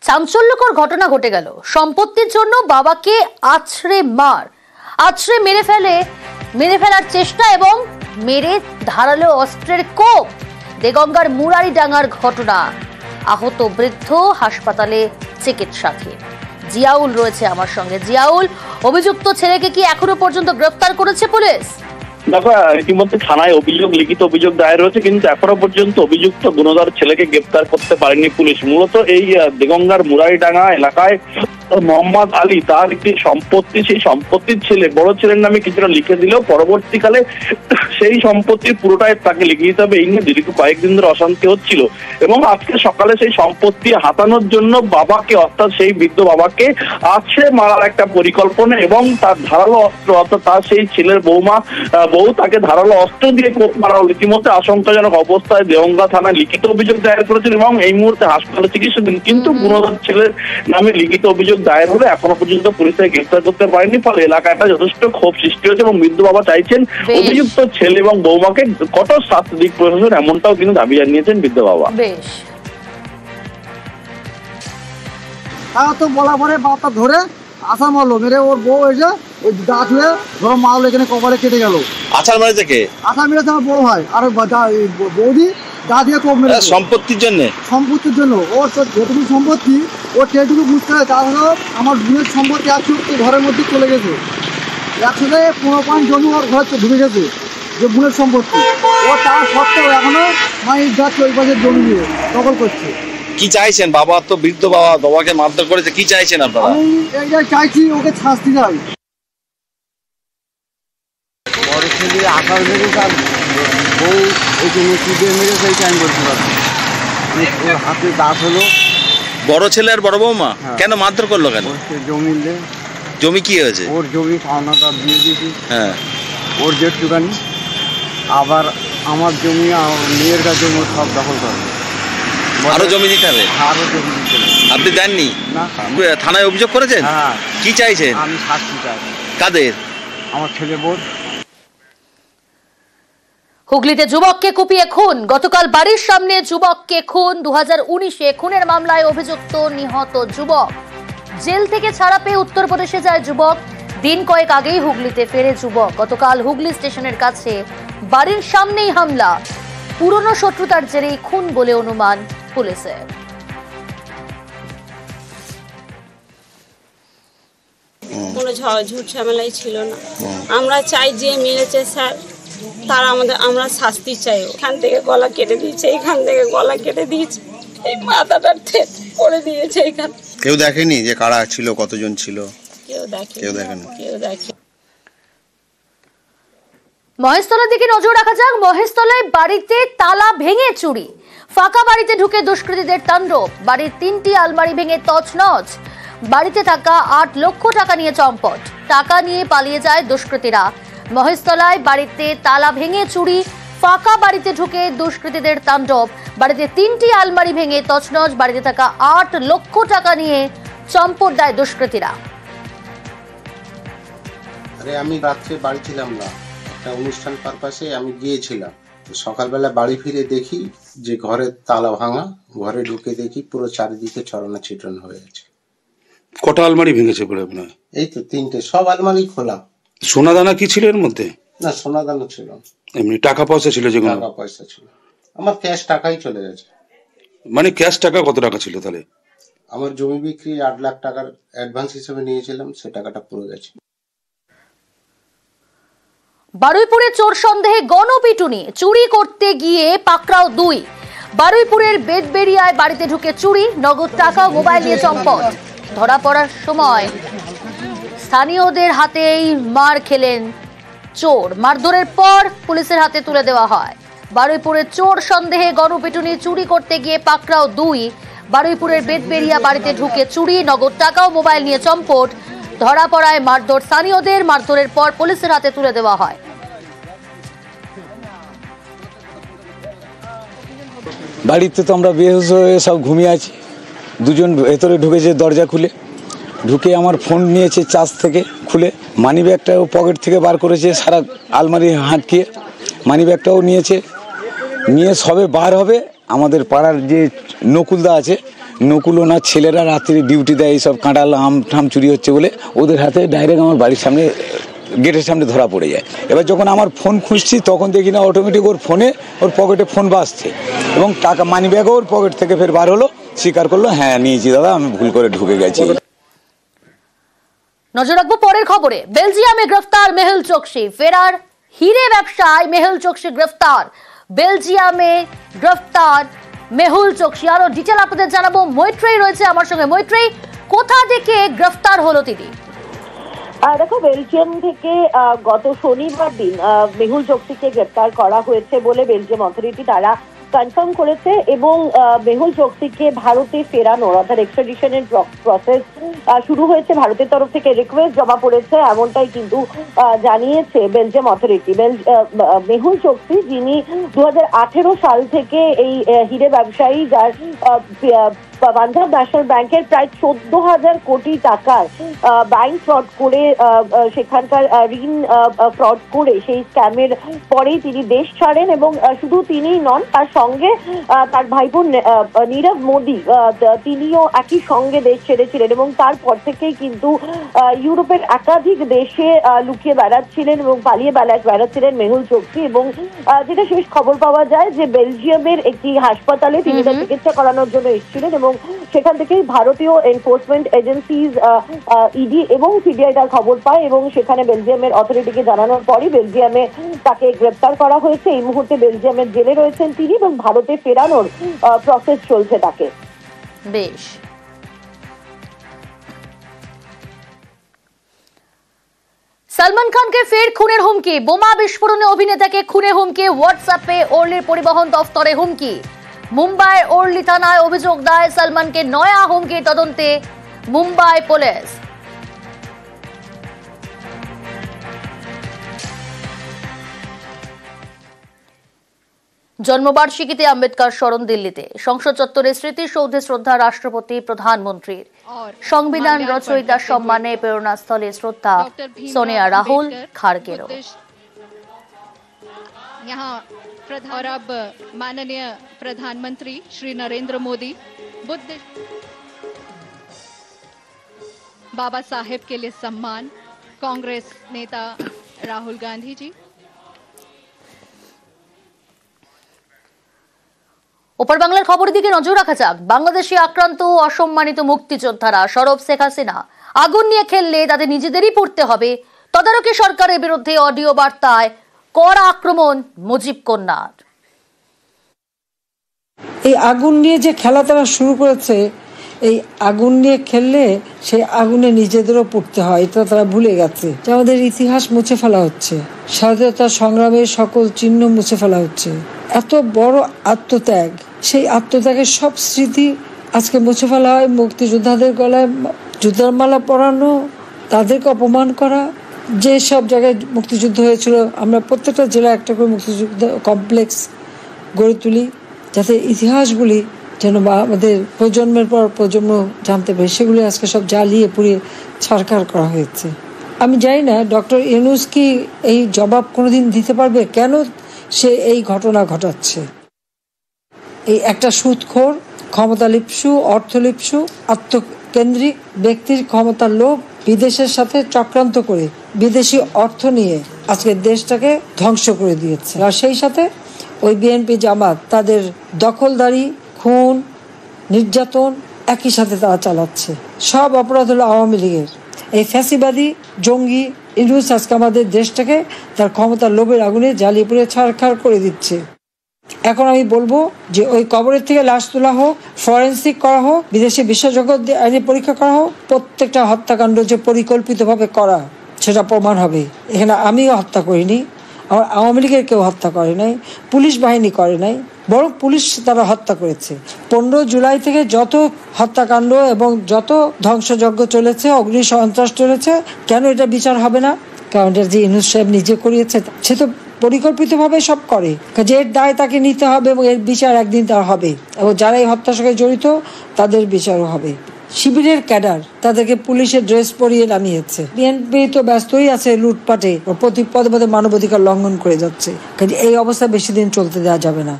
চাঞ্চল্যকর ঘটনা ঘটে গেল। সম্পত্তির জন্য বাবাকে আছড়ে মেরে ফেলার চেষ্টা এবং মেরে ধারালো অস্ত্রের কোপ। দেগঙ্গার মুরারিডাঙ্গার ঘটনা। আহত বৃদ্ধ হাসপাতালে চিকিৎসাধীন। জিয়াউল রয়েছে আমার সঙ্গে। জিয়াউল, অভিযুক্ত ছেলেকে কি এখনো পর্যন্ত গ্রেফতার করেছে পুলিশ? দেখো, ইতিমধ্যে থানায় লিখিত অভিযোগ দায়ের হয়েছে, কিন্তু এখনো পর্যন্ত অভিযুক্ত গুণধর ছেলেকে গ্রেপ্তার করতে পারেনি পুলিশ। মূলত এই দেগঙ্গার মুরারিডাঙ্গা এলাকায় মোহাম্মদ আলী তার একটি সম্পত্তি, সেই সম্পত্তির বড় ছেলের নামে কিছুটা লিখে দিলেও পরবর্তীকালে সেই সম্পত্তির পুরোটাই তাকে লিখে দিতে হবে। এই নিয়ে দীর্ঘ কয়েকদিন ধরে অশান্তি হচ্ছিল এবং আজকে সকালে সেই সম্পত্তি হাতানোর জন্য বাবাকে, অর্থাৎ সেই বৃদ্ধ বাবাকে আছড়ে মারার একটা পরিকল্পনা এবং তার ধারালো অস্ত্র, অর্থাৎ তার সেই ছেলের বউ তাকে ধারালো অস্ত্র দিয়ে কোপ মারা হল। ইতিমধ্যে আশঙ্কাজনক অবস্থায় দেগঙ্গা থানায় লিখিত অভিযোগ দায়ের করেছেন এবং এই মুহূর্তে হাসপাতালে চিকিৎসাধীন। কিন্তু গুণধর ছেলের নামে লিখিত অভিযোগ দায়ের হলে এখনো পর্যন্ত পুলিশে গ্রেফতার করতে পারেনি। ফলে এলাকাটা যথেষ্ট ক্ষোভ সৃষ্টি হয়েছে এবং বৃদ্ধ বাবা চাইছেন অভিযুক্ত ছেলে এবং বৌমাকে কঠোর শাস্তি দিক প্রশাসন, এমনটাও কিন্তু দাবি জানিয়েছেন বৃদ্ধ বাবা। বেশ, তো বলা পরে বাবা ধরে আসাম হলো মেরে, ওর বউ এসে ওই গা ছুঁয়ে ধরো মাল এখানে কপালে কেটে গেল। আছাড় মারে থেকে আছাড় মেরেছে আমার বড় ভাই, আর বৌদি গা দিয়ে কোপ মেরে সম্পত্তির জন্য। ওর যেটুকু সম্পত্তি ওর সেটুকু বুঝতে হয়। তাছাড়াও আমার বোনের সম্পত্তি একটু ঘরের মধ্যে চলে গেছে, 115 জমি ওর ঘরে ঢুকে গেছে, যে বোনের সম্পত্তি। ও তার সত্ত্বেও এখনো মায়ের যাচ্ছে ওই পাশের জমি নিয়ে দখল করছে। কি চাইছেন? বাবা তো বৃদ্ধ বাবাকে মারধর করেছে, কি চাইছেন আপনারা? আমি এইটাই চাইছি, ওকে শাস্তি চাই। বড় ছেলে আকাশ মেরে তার বউ এই জন্য কি দিয়ে মেরেছে এইটা আমি বলতে পারবো। ওর হাতে দাঁত হলো। বড় ছেলে আর বড় বৌমা কেন মারধর করলো? কেন? জমি কি হয়েছে? ওর জমি পাওনাটা দিয়ে দিয়েছি। হ্যাঁ, ওর যেটুকানি, আবার আমার জমি মেয়ের কাছে জমি সব দখল করে। আরো জমি দিতে হবে? আরো জমি দিতে হবে। আপনি দেননি? না। থানায় অভিযোগ করেছেন? হ্যাঁ। কি চাইছেন? আমি শাস্তি চাই। কাদের? আমার ছেলে বউ। হুগলিতে যুবককে কুপিয়ে খুন। গতকাল বাড়ির সামনে যুবককে খুন। 2019-এ খুনের মামলায় অভিযুক্ত নিহত যুবক। জেল থেকে ছাড়া পেয়ে উত্তরপ্রদেশে যায় যুবক। দিন কয়েক আগেই হুগলিতে ফেরে যুবক। গতকাল হুগলি স্টেশনের কাছে বাড়ির সামনেই হামলা। পুরনো শত্রুতার জেরেই খুন বলে অনুমান পুলিশের। কোনো ঝুট ঝামেলাই ছিল না। আমরা চাই যে মেরেছে স্যার আমরা শাস্তি চাই। এখান থেকে গলা কেটে দিয়েছে, এখান থেকে গলা কেটে দিয়েছে, এই মাথাটার থেট করে দিয়েছে। এখান কেউ দেখেনি যে কারা ছিল, কতজন ছিল? কেউ দেখেনি। মহেশতলার দিকে নজর রাখা যাক। মহেশতলায় বাড়িতে তালা ভেঙে চুরি। ফাঁকা বাড়িতে ঢুকে দুষ্কৃতীদের তাণ্ডব। বাড়ির 3টি আলমারি ভেঙে তছনছ। বাড়িতে থাকা 8 লক্ষ টাকা নিয়ে চম্পট। টাকা নিয়ে পালিয়ে যায় দুষ্কৃতীরা। মহেশতলায় বাড়িতে তালা ভেঙে চুরি, ফাঁকা বাড়িতে ঢুকে দুষ্কৃতীদের তাণ্ডব। বাড়িতে 3টি আলমারি ভেঙে তছনছ। বাড়িতে থাকা 8 লক্ষ টাকা নিয়ে চম্পট দেয় দুষ্কৃতীরা। আমি রাত্রে বাড়ি ছিলাম না, একটা অনুষ্ঠান পারপাসে আমি গিয়েছিলাম। সকালবেলা বাড়ি ফিরে দেখি যে ঘরের তালা ভাঙা। ঘরে ঢুকে দেখি পুরো চারিদিকে ছড়ানো ছিটানো হয়ে আছে। কটা আলমারি ভেঙেছে বলে আপনার? এই তো 3টে, সব আলমারি খোলা। সোনা দানা কি ছিল এর মধ্যে? না, সোনা দানা ছিল, এমনি টাকা পয়সা ছিল। যেগুলো টাকা পয়সা ছিল, আমার ক্যাশ টাকাই চলে গেছে। মানে ক্যাশ টাকা কত টাকা ছিল তাহলে? আমার জমি বিক্রি 8 লাখ টাকার অ্যাডভান্স হিসেবে নিয়েছিলাম, সে টাকাটা পুরো গেছে। বারুইপুরে চোর সন্দেহে গণপিটুনি। চুরি করতে গিয়ে পাকড়াও 2। বারুইপুরের বেদবেরিয়ায় বাড়িতে ঢুকে চুরি, নগদ টাকা, মোবাইল নিয়ে চম্পট। ধরা পড়ার সময় স্থানীয়দের হাতেই মার খেলেন চোর। মারধরের পর পুলিশের হাতে তুলে দেওয়া হয়। বারুইপুরে চোর সন্দেহে গণপিটুনি। চুরি করতে গিয়ে পাকড়াও 2। বারুইপুরের বেদবেরিয়া বাড়িতে ঢুকে চুরি, নগদ টাকা ও মোবাইল নিয়ে চম্পট। ধরা পড়ায় মারধর স্থানীয়দের। মারধরের পর পুলিশের হাতে তুলে দেওয়া হয়। বাড়িতে তো আমরা বেহুশ হয়ে সব ঘুমিয়ে আছি। দুজন ভেতরে ঢুকেছে দরজা খুলে, ঢুকে আমার ফোন নিয়েছে চার্জ থেকে খুলে, মানি ব্যাগটাও পকেট থেকে বার করেছে, সারা আলমারি হাঁটকিয়ে মানি ব্যাগটাও নিয়েছে। নিয়ে সবে বার হবে, আমাদের পাড়ার যে নকুলদা আছে, নকুল ওনার ছেলেরা রাত্রি ডিউটি দেয়, এইসব কাঁঠাল আম ঠাম চুরি হচ্ছে বলে ওদের হাতে ডাইরেক্ট আমার বাড়ির সামনে গেটের সামনে ধরা পড়ে যায়। এবার যখন আমার ফোন খুঁজছি তখন দেখি না অটোমেটিক ওর ফোনে ওর পকেটে ফোন বাজছে এবং টাকা মানি ব্যাগও ওর পকেট থেকে ফের বার হলো, স্বীকার করলো হ্যাঁ নিয়েছি দাদা, আমি ভুল করে ঢুকে গেছি। নজর রাখবো পরের খবরে। বেলজিয়ামে গ্রেফতার মেহুল চোকসি। ফেরার হিরে ব্যবসায়ী মেহুল চোকসি গ্রেফতার। বেলজিয়ামে গ্রেফতার মেহুল চোকসি। আরো ডিটেল আপনাদের জানাবো, মৈত্রেয়ী রয়েছে আমার সঙ্গে। মৈত্রেয়ী, কোথা থেকে গ্রেফতার হলো তিনি? দেখো, বেলজিয়াম থেকে গত শনিবার দিন মেহুল চোকসিকে গ্রেফতার করা হয়েছে বলে বেলজিয়াম অথরিটি তারা কনফার্ম করেছে এবং মেহুল চোকসিকে ভারতে ফেরানোর অর্থাৎ এক্সট্রাডিশনের প্রসেস শুরু হয়েছে। ভারতের তরফ থেকে রিকোয়েস্ট জমা পড়েছে, এমনটাই কিন্তু জানিয়েছে বেলজিয়াম অথরিটি। মেহুল চোকসি, যিনি 2018 সাল থেকে এই হিরে ব্যবসায়ী, যার পাঞ্জাব ন্যাশনাল ব্যাংকের প্রায় 14,000 কোটি টাকার ব্যাংক ফ্রড করে, সেখানকার ঋণ ফ্রড করে সেই স্ক্যামের পরেই তিনি দেশ ছাড়েন এবং শুধু তিনিই নন, তার সঙ্গে তার ভাইবোন নীরব মোদি, তিনিও একই সঙ্গে দেশ ছেড়েছিলেন এবং তারপর থেকেই কিন্তু ইউরোপের একাধিক দেশে লুকিয়ে বেড়াচ্ছিলেন এবং পালিয়ে বেড়াচ্ছিলেন মেহুল চোকসি। এবং যেটা শেষ খবর পাওয়া যায় যে বেলজিয়ামের একটি হাসপাতালে তিনি তার চিকিৎসা করানোর জন্য এসেছিলেন এবং সেখান থেকেই ভারতীয় এনফোর্সমেন্ট এজেন্সিজ ইডি এবং সিবিআই তার খবর পায় এবং সেখানে বেলজিয়ামের অথরিটিকে জানানোর পরই বেলজিয়ামে তাকে গ্রেফতার করা হয়েছে। এই মুহূর্তে বেলজিয়ামের জেলে রয়েছেন তিনি এবং ভারতে ফেরানোর প্রসেস চলছে তাকে। বেশ। সলমান খানকে ফের খুনের হুমকি। বোমা বিস্ফোরণে অভিনেতাকে খুনে হুমকি। হোয়াটসঅ্যাপে ওর্লির পরিবহন দফতরে হুমকি। মুম্বাইয়ের ওর্লি থানায় অভিযোগ দায় সলমানকে নয়া হুমকি তদন্তে মুম্বাই পুলিশ। জন্মবার্ষিকীতে আম্বেদকর স্মরণ দিল্লিতে। সংসদ চত্বরে স্মৃতিসৌধে শ্রদ্ধা রাষ্ট্রপতি প্রধানমন্ত্রীর। সংবিধান রচয়িতার সম্মানে প্রেরণাস্থলে শ্রদ্ধা সোনিয়া রাহুল খাড়গেরও। और अब माननीय प्रधानमंत्री श्री नरेंद्र मोदी बुद्ध बाबा साहेब के लिए सम्मान। कांग्रेस नेता राहुल गांधी जी। ওপার বাংলার খবরের দিকে নজর রাখা যাক। বাংলাদেশে আক্রান্ত অসম্মানিত মুক্তিযোদ্ধারা সরব শেখ হাসিনা আগুন নিয়ে খেললে তাদের নিজেদেরই পড়তে হবে। তদারকি সরকারের বিরুদ্ধে অডিও বার্তায় কড়া আক্রমণ মুজিব কন্যার। এই আগুন নিয়ে যে খেলা তারা শুরু করেছে, এই আগুন নিয়ে খেললে সেই আগুনে নিজেদেরও পড়তে হয়, এটা তারা ভুলে গেছে। আমাদের ইতিহাস মুছে ফেলা হচ্ছে, স্বাধীনতা সংগ্রামের সকল চিহ্ন মুছে ফেলা হচ্ছে। এত বড় আত্মত্যাগ, সেই আত্মত্যাগের সব স্মৃতি আজকে মুছে ফেলা হয়। মুক্তিযোদ্ধাদের গলায় যুদ্ধের মালা পরানো, তাদেরকে অপমান করা। যে সব জায়গায় মুক্তিযুদ্ধ হয়েছিল, আমরা প্রত্যেকটা জেলায় একটা করে মুক্তিযুদ্ধ কমপ্লেক্স গড়ে তুলি, যাতে ইতিহাসগুলি যেন আমাদের প্রজন্মের পর প্রজন্ম জানতে পারে। সেগুলি আজকে সব জ্বালিয়ে পুড়িয়ে ছারখার করা হয়েছে। আমি জানি না ডক্টর ইউনূস কি এই জবাব কোনোদিন দিতে পারবে, কেন সে এই ঘটনা ঘটাচ্ছে। এই একটা সুদখোর, ক্ষমতালিপ্সু, অর্থলিপ্সু, আত্মকেন্দ্রিক ব্যক্তির ক্ষমতার লোভ, বিদেশের সাথে চক্রান্ত করে বিদেশি অর্থ নিয়ে আজকে দেশটাকে ধ্বংস করে দিয়েছে। আর সেই সাথে ওই বিএনপি জামাত তাদের দখলদারি, খুন, নির্যাতন একই সাথে তারা চালাচ্ছে। সব অপরাধ হলো আওয়ামী লীগের। এই ফ্যাসিবাদী জঙ্গি ইউনূস আজকে আমাদের দেশটাকে তার ক্ষমতার লোভের আগুনে জ্বালিয়ে পুড়ে ছারখার করে দিচ্ছে। এখন আমি বলবো যে ওই কবরের থেকে লাশ তোলা হোক, ফরেন্সিক করা হোক, বিদেশি বিশেষজ্ঞ আইনে পরীক্ষা করা হোক, প্রত্যেকটা হত্যাকাণ্ড যে পরিকল্পিতভাবে করা সেটা প্রমাণ হবে। এখানে আমিও হত্যা করিনি, আমার আওয়ামী লীগের কেউ হত্যা করে নাই, পুলিশ বাহিনী করে নাই, বরং পুলিশ তারা হত্যা করেছে। 15 জুলাই থেকে যত হত্যাকাণ্ড এবং যত ধ্বংসযজ্ঞ চলেছে, অগ্নি সন্ত্রাস চলেছে, কেন এটা বিচার হবে না? কারণ এটা যে ইউনূস সাহেব নিজে করিয়েছে, সে তো পরিকল্পিতভাবে সব করে। যে এর দায় তাকে নিতে হবে এবং এর বিচার একদিন তার হবে এবং যারা এই হত্যার সঙ্গে জড়িত তাদের বিচারও হবে। শিবিরের ক্যাডার, তাদেরকে পুলিশের ড্রেস পরিয়ে নামিয়েছে। বিএনপি তো ব্যস্তই আছে লুটপাটে, প্রতি পদে পদে মানবাধিকার লঙ্ঘন করে যাচ্ছে। এই অবস্থা বেশি দিন চলতে দেওয়া যাবে না।